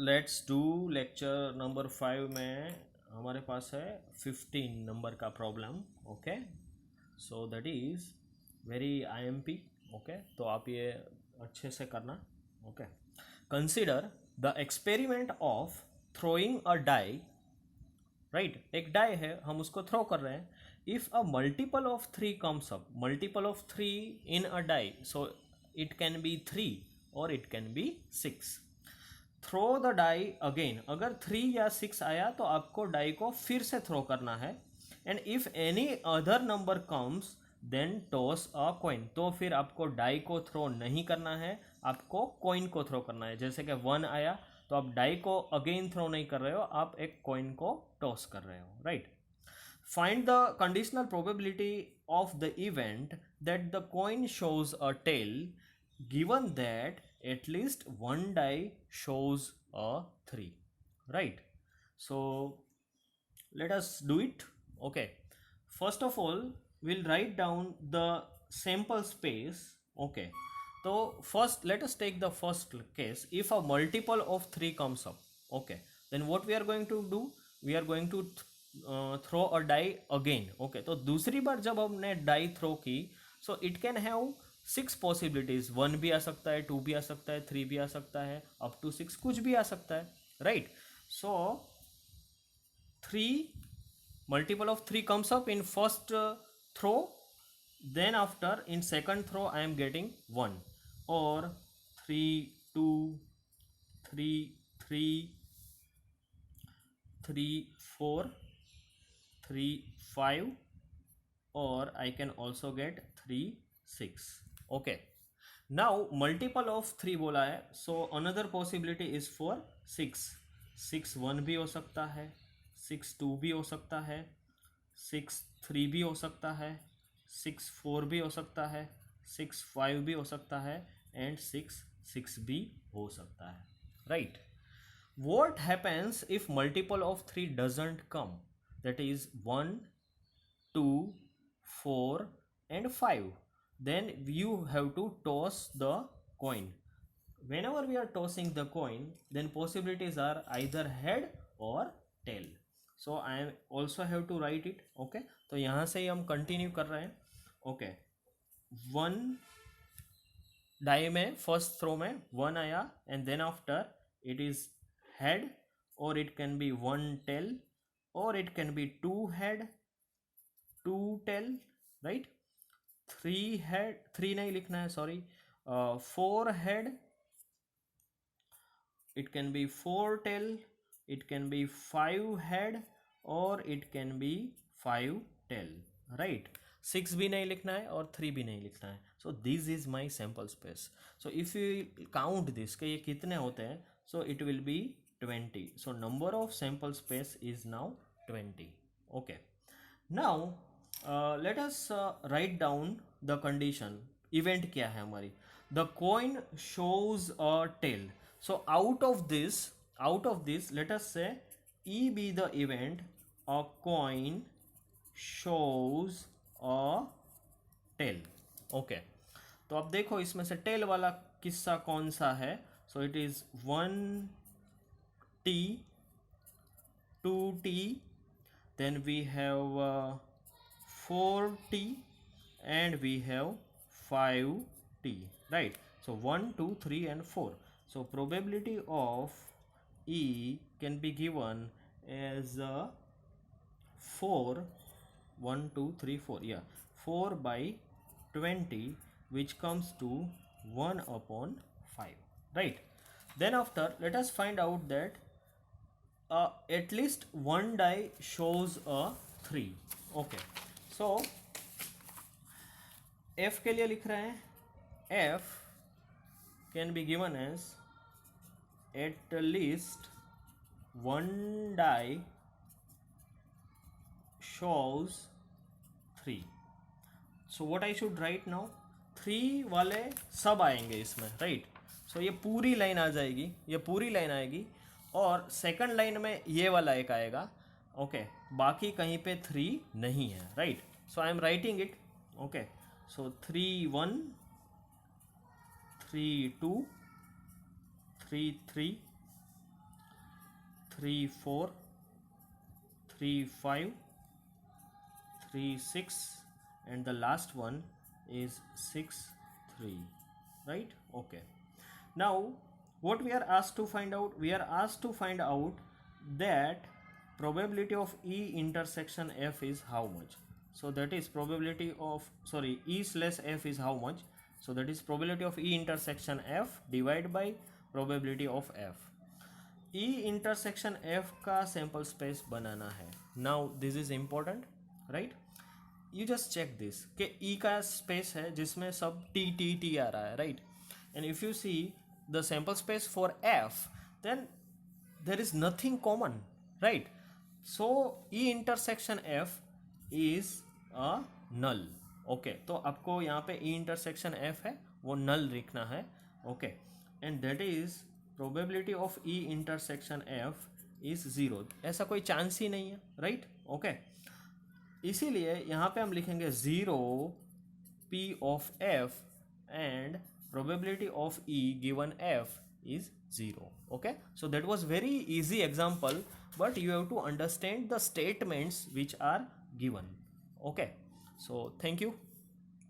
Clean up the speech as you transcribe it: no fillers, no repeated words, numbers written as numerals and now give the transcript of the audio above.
Let's do lecture number 5 में हमारे पास है 15 नंबर का problem. Okay, so that is very IMP. Okay, तो आप ये अच्छे से करना. Okay, consider the experiment of throwing a die. Right, एक डाई है, हम उसको थ्रो कर रहे हैं. If a multiple of 3 comes up, multiple of 3 in a die, so it can be 3 और it can be 6. Throw the die again, अगर 3 या 6 आया तो आपको डाई को फिर से थ्रो करना है. And if any other number comes then toss a coin, तो फिर आपको डाई को थ्रो नहीं करना है, आपको कॉइन को थ्रो करना है. जैसे कि 1 आया तो आप डाई को अगेन थ्रो नहीं कर रहे हो, आप एक कॉइन को टॉस कर रहे हो. Right, find the conditional probability of the event that the coin shows a tail given that at least one die shows a 3. Right, so let us do it. Okay, first of all we'll write down the sample space. Okay, so first let us take the first case. If a multiple of 3 comes up, okay, then what we are going to do, we are going to throw a die again. Okay, तो दूसरी बार जब हमने die throw की, so it can have 6 possibilities. 1 भी आ सकता है, 2 भी आ सकता है, 3 भी आ सकता है, अप टू 6 कुछ भी आ सकता है. Right, so 3 multiple of 3 comes up in first throw, then after in second throw I am getting 1, or 3 2 3 3 3 4 3 5, or I can also get 3 6. Okay, now multiple of 3 बोला है, so another possibility is for 6. 6 1 भी हो सकता है, 6 2 भी हो सकता है, 6 3 भी हो सकता है, 6 4 भी हो सकता है, 6 5 भी हो सकता है, एंड 6 6 भी हो सकता है. Right, what happens if multiple of 3 doesn't come, that is 1 2 4 and 5, then you have to toss the coin. Whenever we are tossing the coin, then possibilities are either head or tail. So I also have to write it. Okay, तो यहाँ से ही हम continue कर रहे हैं. Okay, 1 die में first throw में 1 आया, and then after it is head, और इट कैन बी 1 टेल, और it can be 2 head 2 tail. Right, 3 head, 3 नहीं लिखना है, sorry, 4 head, it can be 4 tail, it can be 5 head, or it can be 5 tail. Right, 6 भी नहीं लिखना है और 3 भी नहीं लिखना है. So this is my sample space. So if you count this कि ये कितने होते हैं, so it will be 20. So number of sample space is now 20. Okay, now let us write down the condition. Event क्या है हमारी? The coin shows a tail. So out of this let us say E be the event, a coin shows a tail. Okay, तो अब देखो इसमें से tell वाला किस्सा कौन सा है. So it is 1t 2t, then we have 4t, and we have 5t. Right, so 1 2 3 and 4. So probability of E can be given as 4 1 2 3 4, yeah, 4 by 20, which comes to 1 upon 5. Right, then after let us find out that at least one die shows a 3. Okay, so F के लिए लिख रहे हैं, F can be given as at least one die shows 3. So what I should write now? 3 वाले सब आएंगे इसमें. Right, सो ये पूरी लाइन आ जाएगी, ये पूरी लाइन आएगी, और सेकंड लाइन में ये वाला एक आएगा. ओके, बाकी कहीं पे 3 नहीं है. Right, so I am writing it. Okay, so 3 1 3 2 3 3 3 4, 3 5, 3 6, and the last one is 6 3, right? Okay, now what we are asked to find out, we are asked to find out that probability of E intersection F is how much. So that is probability of, sorry, E slash F is how much. So that is probability of E intersection F divided by probability of F. E intersection F का sample space बनाना है. Now this is important, right? You just check this कि E का space है जिसमें सब T T T आ रहा है, right? And if you see the sample space for F, then there is nothing common, right? So E intersection F is a null. Okay, तो आपको यहाँ पे E intersection F है वो null लिखना है. Okay, and that is probability of E intersection F is 0. ऐसा कोई चांस ही नहीं है, right? Okay, इसीलिए यहाँ पे हम लिखेंगे 0 P of F and probability of E given F is 0. Okay, so that was very easy example, but you have to understand the statements which are given. Okay, so thank you.